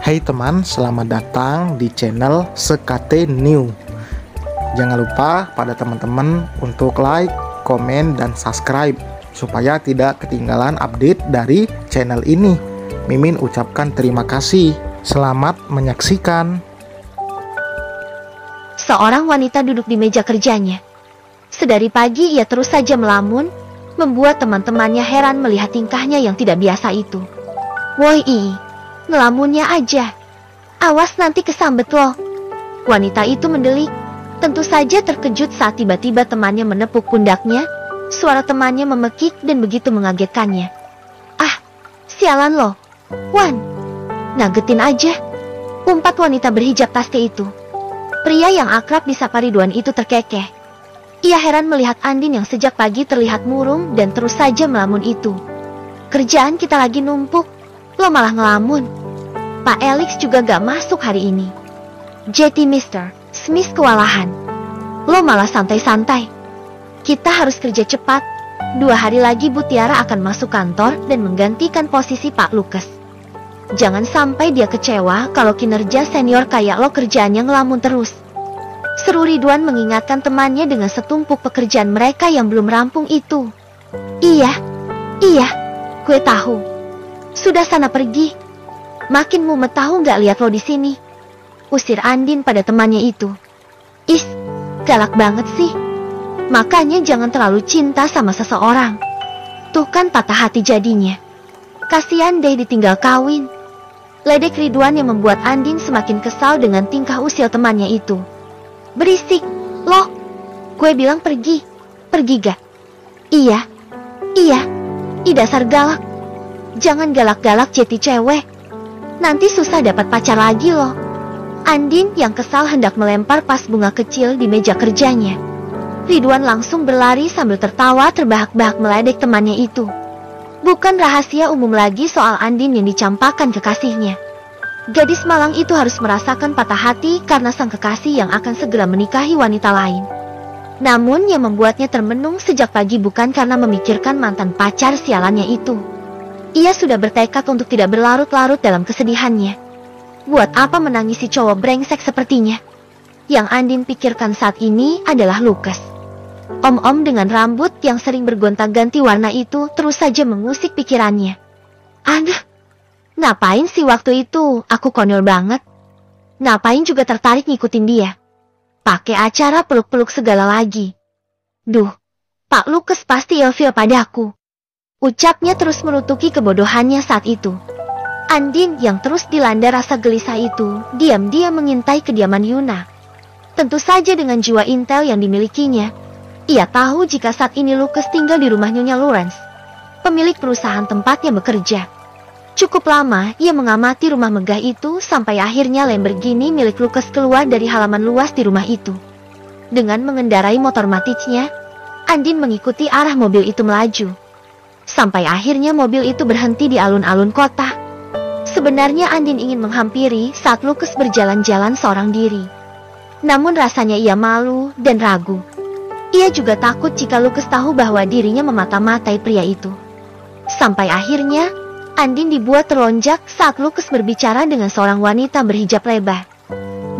Hai teman, selamat datang di channel SKT New. Jangan lupa pada teman-teman untuk like, komen, dan subscribe supaya tidak ketinggalan update dari channel ini. Mimin ucapkan terima kasih. Selamat menyaksikan. Seorang wanita duduk di meja kerjanya. Sedari pagi ia terus saja melamun, membuat teman-temannya heran melihat tingkahnya yang tidak biasa itu. Woi, ngelamunnya aja. Awas nanti kesambet loh. Wanita itu mendelik. Tentu saja terkejut saat tiba-tiba temannya menepuk pundaknya. Suara temannya memekik dan begitu mengagetkannya. Ah, sialan loh. Wan, ngagetin aja. Umpat wanita berhijab pasti itu. Pria yang akrab disapa Ridwan itu terkekeh. Ia heran melihat Andin yang sejak pagi terlihat murung dan terus saja melamun itu. Kerjaan kita lagi numpuk, lo malah ngelamun. Pak Alex juga gak masuk hari ini. JT Mr. Smith kewalahan. Lo malah santai-santai. Kita harus kerja cepat. 2 hari lagi Bu Tiara akan masuk kantor dan menggantikan posisi Pak Lukas. Jangan sampai dia kecewa kalau kinerja senior kayak lo kerjaannya ngelamun terus. Seru Ridwan mengingatkan temannya dengan setumpuk pekerjaan mereka yang belum rampung itu. Iya, gue tahu. Sudah sana pergi. Makin mumet tahu nggak lihat lo di sini. Usir Andin pada temannya itu. Ih, galak banget sih. Makanya jangan terlalu cinta sama seseorang. Tuh kan patah hati jadinya. Kasian deh ditinggal kawin. Ledek Ridwan yang membuat Andin semakin kesal dengan tingkah usil temannya itu. Berisik, lo. Gue bilang pergi. Pergi gak? Iya. Ih dasar galak. Jangan galak-galak jadi cewek. Nanti susah dapat pacar lagi loh. Andin yang kesal hendak melempar vas bunga kecil di meja kerjanya. Ridwan langsung berlari sambil tertawa terbahak-bahak meledek temannya itu. Bukan rahasia umum lagi soal Andin yang dicampakkan kekasihnya. Gadis malang itu harus merasakan patah hati karena sang kekasih yang akan segera menikahi wanita lain. Namun yang membuatnya termenung sejak pagi bukan karena memikirkan mantan pacar sialannya itu. Ia sudah bertekad untuk tidak berlarut-larut dalam kesedihannya. Buat apa menangisi cowok brengsek sepertinya? Yang Andin pikirkan saat ini adalah Lukas. Om-om dengan rambut yang sering bergonta-ganti warna itu terus saja mengusik pikirannya. Aduh, ngapain sih waktu itu aku konyol banget? Ngapain juga tertarik ngikutin dia? Pakai acara peluk-peluk segala lagi. Duh, Pak Lukas pasti ilfil padaku. Ucapnya terus menutupi kebodohannya saat itu. Andin yang terus dilanda rasa gelisah itu, diam-diam mengintai kediaman Yuna. Tentu saja dengan jiwa intel yang dimilikinya, ia tahu jika saat ini Lukas tinggal di rumah Nyonya Lawrence, pemilik perusahaan tempatnya bekerja. Cukup lama ia mengamati rumah megah itu sampai akhirnya Lamborghini milik Lukas keluar dari halaman luas di rumah itu. Dengan mengendarai motor maticnya, Andin mengikuti arah mobil itu melaju. Sampai akhirnya mobil itu berhenti di alun-alun kota. Sebenarnya Andin ingin menghampiri saat Lukas berjalan-jalan seorang diri. Namun rasanya ia malu dan ragu. Ia juga takut jika Lukas tahu bahwa dirinya memata-matai pria itu. Sampai akhirnya, Andin dibuat terlonjak saat Lukas berbicara dengan seorang wanita berhijab lebar.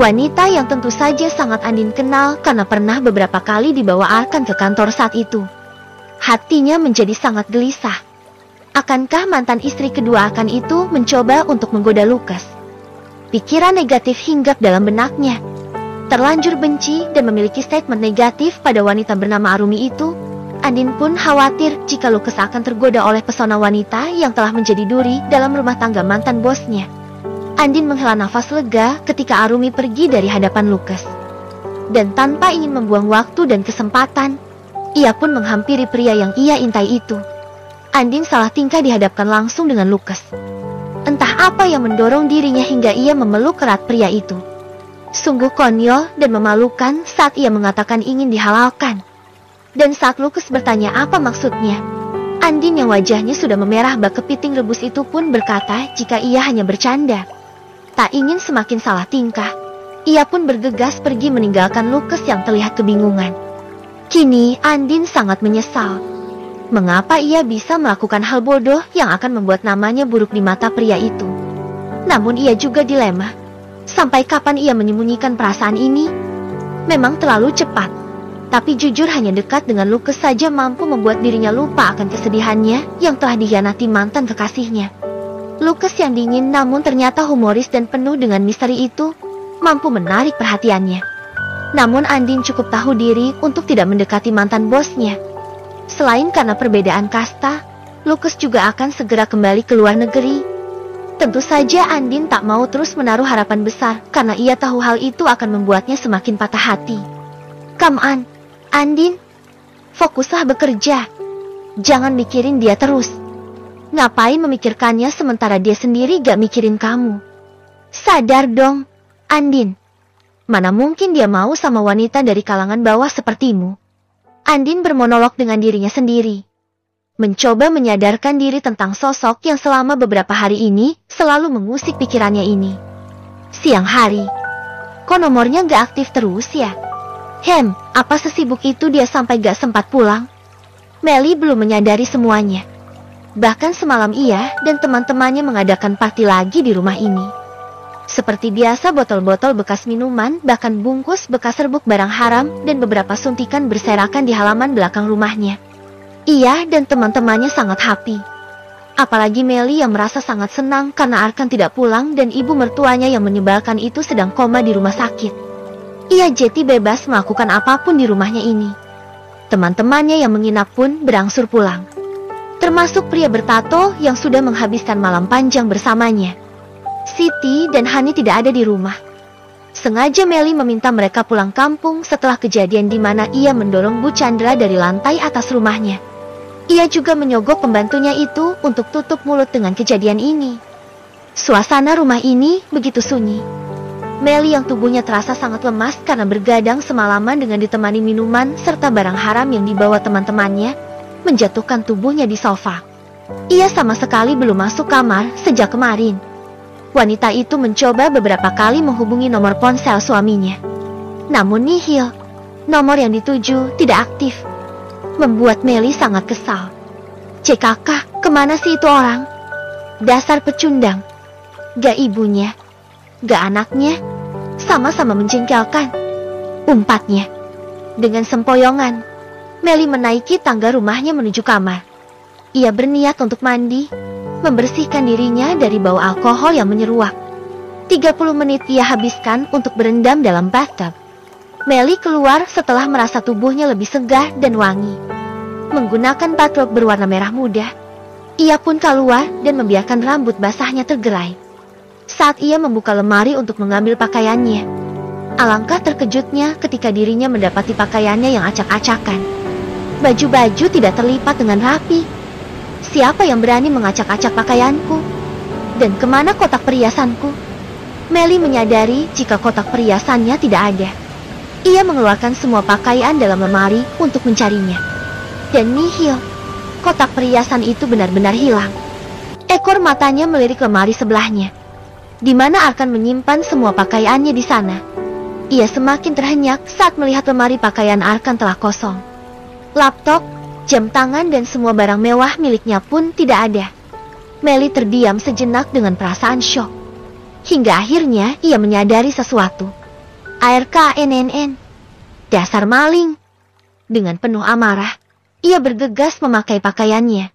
Wanita yang tentu saja sangat Andin kenal karena pernah beberapa kali dibawa Arkan ke kantor saat itu. Hatinya menjadi sangat gelisah. Akankah mantan istri kedua Arkan itu mencoba untuk menggoda Lukas? Pikiran negatif hinggap dalam benaknya. Terlanjur benci dan memiliki statement negatif pada wanita bernama Arumi itu, Andin pun khawatir jika Lukas akan tergoda oleh pesona wanita yang telah menjadi duri dalam rumah tangga mantan bosnya. Andin menghela nafas lega ketika Arumi pergi dari hadapan Lukas. Dan tanpa ingin membuang waktu dan kesempatan, ia pun menghampiri pria yang ia intai itu. Andin salah tingkah dihadapkan langsung dengan Lukas. Entah apa yang mendorong dirinya hingga ia memeluk erat pria itu. Sungguh konyol dan memalukan saat ia mengatakan ingin dihalalkan. Dan saat Lukas bertanya apa maksudnya, Andin yang wajahnya sudah memerah bak kepiting rebus itu pun berkata jika ia hanya bercanda. Tak ingin semakin salah tingkah, ia pun bergegas pergi meninggalkan Lukas yang terlihat kebingungan. Kini Andin sangat menyesal. Mengapa ia bisa melakukan hal bodoh yang akan membuat namanya buruk di mata pria itu? Namun ia juga dilema. Sampai kapan ia menyembunyikan perasaan ini? Memang terlalu cepat. Tapi jujur hanya dekat dengan Lucas saja mampu membuat dirinya lupa akan kesedihannya yang telah dikhianati mantan kekasihnya. Lucas yang dingin namun ternyata humoris dan penuh dengan misteri itu mampu menarik perhatiannya. Namun Andin cukup tahu diri untuk tidak mendekati mantan bosnya. Selain karena perbedaan kasta, Lucas juga akan segera kembali ke luar negeri. Tentu saja Andin tak mau terus menaruh harapan besar karena ia tahu hal itu akan membuatnya semakin patah hati. Come on, Andin. Fokuslah bekerja. Jangan mikirin dia terus. Ngapain memikirkannya sementara dia sendiri gak mikirin kamu? Sadar dong, Andin. Mana mungkin dia mau sama wanita dari kalangan bawah sepertimu? Andin bermonolog dengan dirinya sendiri. Mencoba menyadarkan diri tentang sosok yang selama beberapa hari ini selalu mengusik pikirannya ini. Siang hari. Kok nomornya gak aktif terus ya? Apa sesibuk itu dia sampai gak sempat pulang? Melly belum menyadari semuanya. Bahkan semalam ia dan teman-temannya mengadakan party lagi di rumah ini. Seperti biasa botol-botol bekas minuman, bahkan bungkus bekas serbuk barang haram dan beberapa suntikan berserakan di halaman belakang rumahnya. Ia dan teman-temannya sangat happy. Apalagi Melly yang merasa sangat senang karena Arkan tidak pulang dan ibu mertuanya yang menyebalkan itu sedang koma di rumah sakit. Ia jadi bebas melakukan apapun di rumahnya ini. Teman-temannya yang menginap pun berangsur pulang. Termasuk pria bertato yang sudah menghabiskan malam panjang bersamanya. Siti dan Hani tidak ada di rumah. Sengaja Melly meminta mereka pulang kampung setelah kejadian di mana ia mendorong Bu Chandra dari lantai atas rumahnya. Ia juga menyogok pembantunya itu untuk tutup mulut dengan kejadian ini. Suasana rumah ini begitu sunyi. Melly yang tubuhnya terasa sangat lemas karena bergadang semalaman dengan ditemani minuman serta barang haram yang dibawa teman-temannya, menjatuhkan tubuhnya di sofa. Ia sama sekali belum masuk kamar sejak kemarin. Wanita itu mencoba beberapa kali menghubungi nomor ponsel suaminya. Namun nihil. Nomor yang dituju tidak aktif. Membuat Melly sangat kesal. CKK, kemana sih itu orang? Dasar pecundang. Gak ibunya, gak anaknya, sama-sama menjengkelkan. Umpatnya. Dengan sempoyongan, Melly menaiki tangga rumahnya menuju kamar. Ia berniat untuk mandi, membersihkan dirinya dari bau alkohol yang menyeruak. 30 menit ia habiskan untuk berendam dalam bathtub. Melly keluar setelah merasa tubuhnya lebih segar dan wangi. Menggunakan bathrobe berwarna merah muda, ia pun keluar dan membiarkan rambut basahnya tergerai. Saat ia membuka lemari untuk mengambil pakaiannya, alangkah terkejutnya ketika dirinya mendapati pakaiannya yang acak-acakan. Baju-baju tidak terlipat dengan rapi. Siapa yang berani mengacak-acak pakaianku? Dan kemana kotak perhiasanku? Melly menyadari jika kotak perhiasannya tidak ada. Ia mengeluarkan semua pakaian dalam lemari untuk mencarinya. Dan nihil. Kotak perhiasan itu benar-benar hilang. Ekor matanya melirik lemari sebelahnya, di mana Arkan menyimpan semua pakaiannya di sana. Ia semakin terhenyak saat melihat lemari pakaian Arkan telah kosong. Laptop, jam tangan dan semua barang mewah miliknya pun tidak ada. Melly terdiam sejenak dengan perasaan syok. Hingga akhirnya ia menyadari sesuatu. ARKNNN. Dasar maling. Dengan penuh amarah, ia bergegas memakai pakaiannya.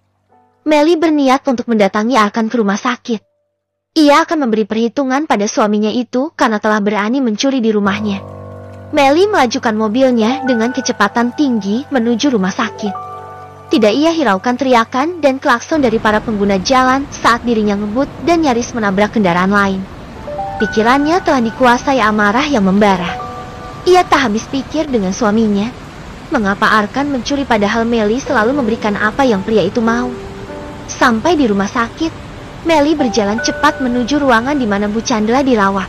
Melly berniat untuk mendatangi Arkan ke rumah sakit. Ia akan memberi perhitungan pada suaminya itu karena telah berani mencuri di rumahnya. Melly melajukan mobilnya dengan kecepatan tinggi menuju rumah sakit. Tidak ia hiraukan teriakan dan klakson dari para pengguna jalan saat dirinya ngebut dan nyaris menabrak kendaraan lain. Pikirannya telah dikuasai amarah yang membara. Ia tak habis pikir dengan suaminya. Mengapa Arkan mencuri padahal Melly selalu memberikan apa yang pria itu mau? Sampai di rumah sakit, Melly berjalan cepat menuju ruangan di mana Bu Chandra dirawat.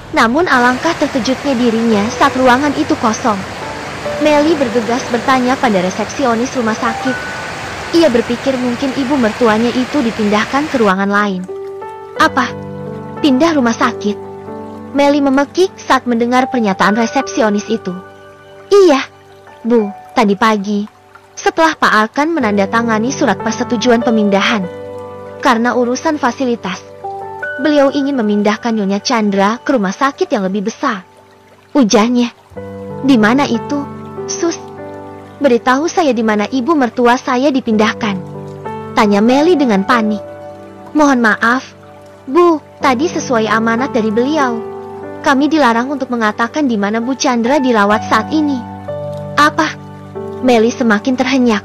Namun alangkah terkejutnya dirinya saat ruangan itu kosong. Melly bergegas bertanya pada resepsionis rumah sakit. Ia berpikir mungkin ibu mertuanya itu dipindahkan ke ruangan lain. Apa? Pindah rumah sakit? Melly memekik saat mendengar pernyataan resepsionis itu. Iya, Bu, tadi pagi, setelah Pak Arkan menandatangani surat persetujuan pemindahan. Karena urusan fasilitas, Beliau ingin memindahkan Nyonya Chandra ke rumah sakit yang lebih besar. Ujarnya. Di mana itu? Sus, beritahu saya di mana ibu mertua saya dipindahkan. Tanya Melly dengan panik. Mohon maaf, Bu, tadi sesuai amanat dari beliau. Kami dilarang untuk mengatakan di mana Bu Chandra dirawat saat ini. Apa? Melly semakin terhenyak.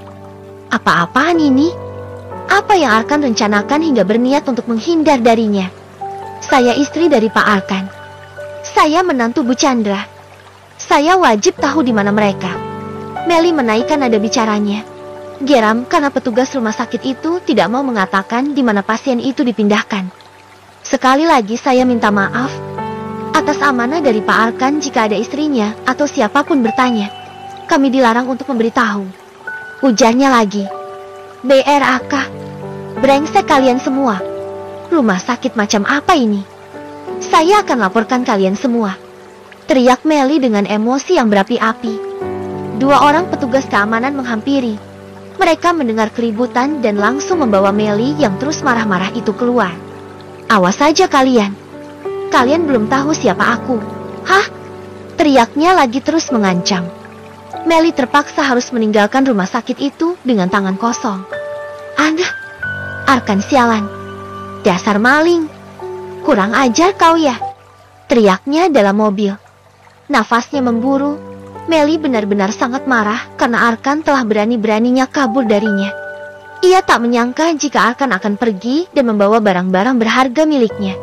Apa-apaan ini? Apa yang Arkan rencanakan hingga berniat untuk menghindar darinya? Saya istri dari Pak Arkan. Saya menantu Bu Chandra. Saya wajib tahu di mana mereka. Melly menaikkan nada bicaranya. Geram karena petugas rumah sakit itu tidak mau mengatakan di mana pasien itu dipindahkan. Sekali lagi saya minta maaf atas amanah dari Pak Arkan jika ada istrinya atau siapapun bertanya. Kami dilarang untuk memberitahu. Ujarnya lagi. BRAK, brengsek kalian semua. Rumah sakit macam apa ini? Saya akan laporkan kalian semua. Teriak Melly dengan emosi yang berapi-api. 2 orang petugas keamanan menghampiri. Mereka mendengar keributan dan langsung membawa Melly yang terus marah-marah itu keluar. Awas saja kalian. Kalian belum tahu siapa aku. Hah? Teriaknya lagi terus mengancam. Melly terpaksa harus meninggalkan rumah sakit itu dengan tangan kosong. Anda, Arkan sialan. Dasar maling. Kurang ajar kau ya. Teriaknya dalam mobil. Nafasnya memburu. Melly benar-benar sangat marah karena Arkan telah berani-beraninya kabur darinya. Ia tak menyangka jika Arkan akan pergi dan membawa barang-barang berharga miliknya.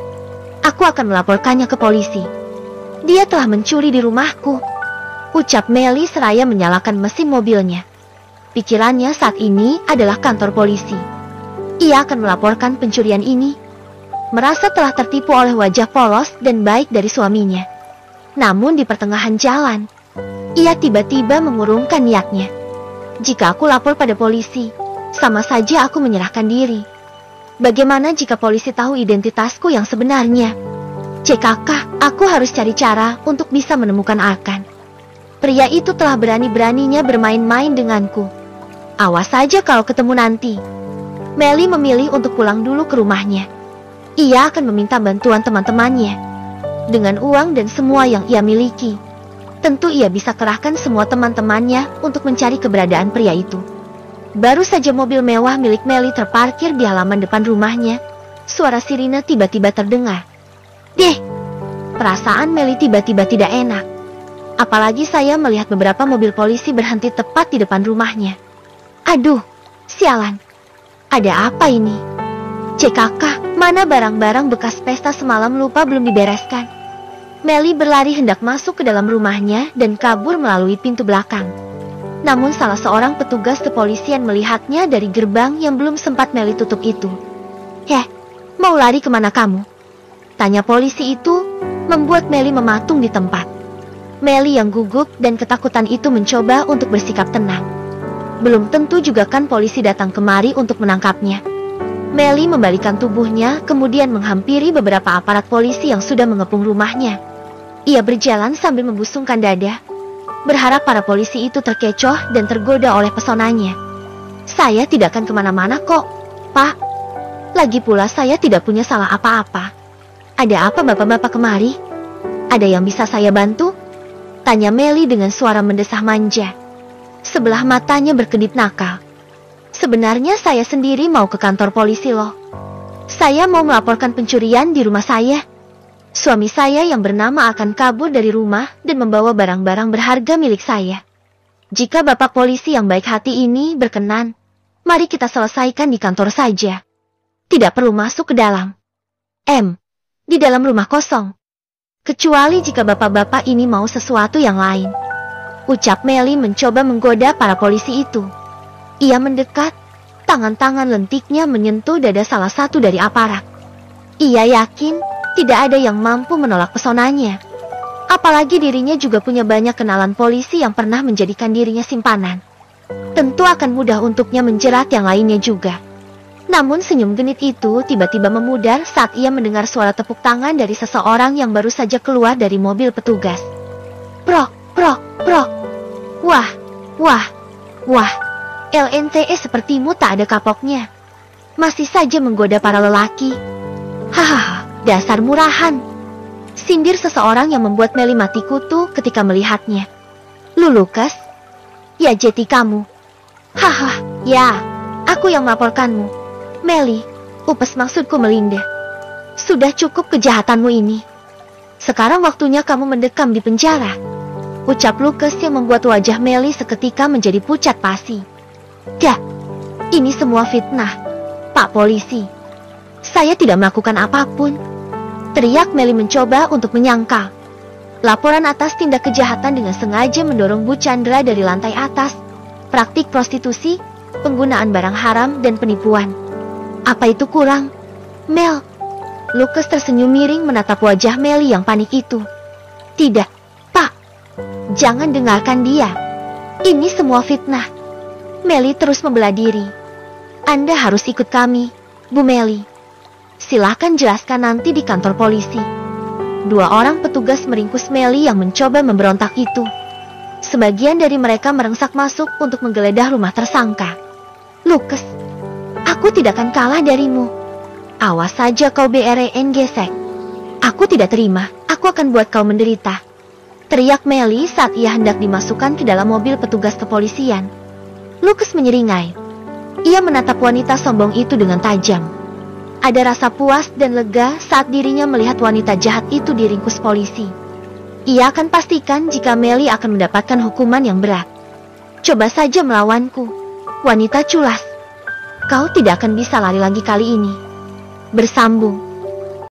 Aku akan melaporkannya ke polisi. Dia telah mencuri di rumahku. Ucap Melly seraya menyalakan mesin mobilnya. Pikirannya saat ini adalah kantor polisi. Ia akan melaporkan pencurian ini. Merasa telah tertipu oleh wajah polos dan baik dari suaminya. Namun di pertengahan jalan, ia tiba-tiba mengurungkan niatnya. Jika aku lapor pada polisi, sama saja aku menyerahkan diri. Bagaimana jika polisi tahu identitasku yang sebenarnya? CKK, aku harus cari cara untuk bisa menemukan Arkan. Pria itu telah berani-beraninya bermain-main denganku. Awas saja kalau ketemu nanti. Melly memilih untuk pulang dulu ke rumahnya. Ia akan meminta bantuan teman-temannya. Dengan uang dan semua yang ia miliki, tentu ia bisa kerahkan semua teman-temannya untuk mencari keberadaan pria itu. Baru saja mobil mewah milik Melly terparkir di halaman depan rumahnya, suara sirine tiba-tiba terdengar. Deh, perasaan Melly tiba-tiba tidak enak. Apalagi saya melihat beberapa mobil polisi berhenti tepat di depan rumahnya. Aduh, sialan. Ada apa ini? CKK, mana barang-barang bekas pesta semalam lupa belum dibereskan? Melly berlari hendak masuk ke dalam rumahnya dan kabur melalui pintu belakang. Namun salah seorang petugas kepolisian melihatnya dari gerbang yang belum sempat Melly tutup itu. Heh, mau lari kemana kamu? Tanya polisi itu, membuat Melly mematung di tempat. Melly yang gugup dan ketakutan itu mencoba untuk bersikap tenang. Belum tentu juga kan polisi datang kemari untuk menangkapnya. Melly membalikkan tubuhnya kemudian menghampiri beberapa aparat polisi yang sudah mengepung rumahnya. Ia berjalan sambil membusungkan dada, berharap para polisi itu terkecoh dan tergoda oleh pesonanya. Saya tidak akan kemana-mana kok, Pak. Lagi pula saya tidak punya salah apa-apa. Ada apa bapak-bapak kemari? Ada yang bisa saya bantu? Tanya Melly dengan suara mendesah manja. Sebelah matanya berkedip nakal. Sebenarnya saya sendiri mau ke kantor polisi loh. Saya mau melaporkan pencurian di rumah saya. Suami saya yang bernama akan kabur dari rumah dan membawa barang-barang berharga milik saya. Jika bapak polisi yang baik hati ini berkenan, mari kita selesaikan di kantor saja. Tidak perlu masuk ke dalam. Di dalam rumah kosong. Kecuali jika bapak-bapak ini mau sesuatu yang lain. Ucap Melly mencoba menggoda para polisi itu. Ia mendekat, tangan-tangan lentiknya menyentuh dada salah satu dari aparat. Ia yakin tidak ada yang mampu menolak pesonanya. Apalagi dirinya juga punya banyak kenalan polisi yang pernah menjadikan dirinya simpanan. Tentu akan mudah untuknya menjerat yang lainnya juga. Namun senyum genit itu tiba-tiba memudar saat ia mendengar suara tepuk tangan dari seseorang yang baru saja keluar dari mobil petugas. Prok, prok, prok. Wah. LNTE sepertimu tak ada kapoknya. Masih saja menggoda para lelaki. Hahaha, Dasar murahan. Sindir seseorang yang membuat Melly mati kutu ketika melihatnya. Lu Lukas? Ya Jetty kamu. Haha, ya, aku yang melaporkanmu. Melly, upes maksudku Melinda. Sudah cukup kejahatanmu ini. Sekarang waktunya kamu mendekam di penjara. Ucap Lukas yang membuat wajah Melly seketika menjadi pucat pasi. Gak, ini semua fitnah, Pak Polisi. Saya tidak melakukan apapun. Teriak Melly mencoba untuk menyangkal. Laporan atas tindak kejahatan dengan sengaja mendorong Bu Chandra dari lantai atas, praktik prostitusi, penggunaan barang haram, dan penipuan. Apa itu kurang? Mel. Lukas tersenyum miring menatap wajah Melly yang panik itu. Tidak, Pak. Jangan dengarkan dia. Ini semua fitnah. Melly terus membela diri. Anda harus ikut kami, Bu Melly. Silahkan jelaskan nanti di kantor polisi. 2 orang petugas meringkus Melly yang mencoba memberontak itu. Sebagian dari mereka merengsak masuk untuk menggeledah rumah tersangka. Lukas, aku tidak akan kalah darimu. Awas saja kau BRN gesek. Aku tidak terima, aku akan buat kau menderita. Teriak Melly saat ia hendak dimasukkan ke dalam mobil petugas kepolisian. Lukas menyeringai. Ia menatap wanita sombong itu dengan tajam. Ada rasa puas dan lega saat dirinya melihat wanita jahat itu diringkus polisi. Ia akan pastikan jika Melly akan mendapatkan hukuman yang berat. Coba saja melawanku, wanita culas. Kau tidak akan bisa lari lagi kali ini. Bersambung.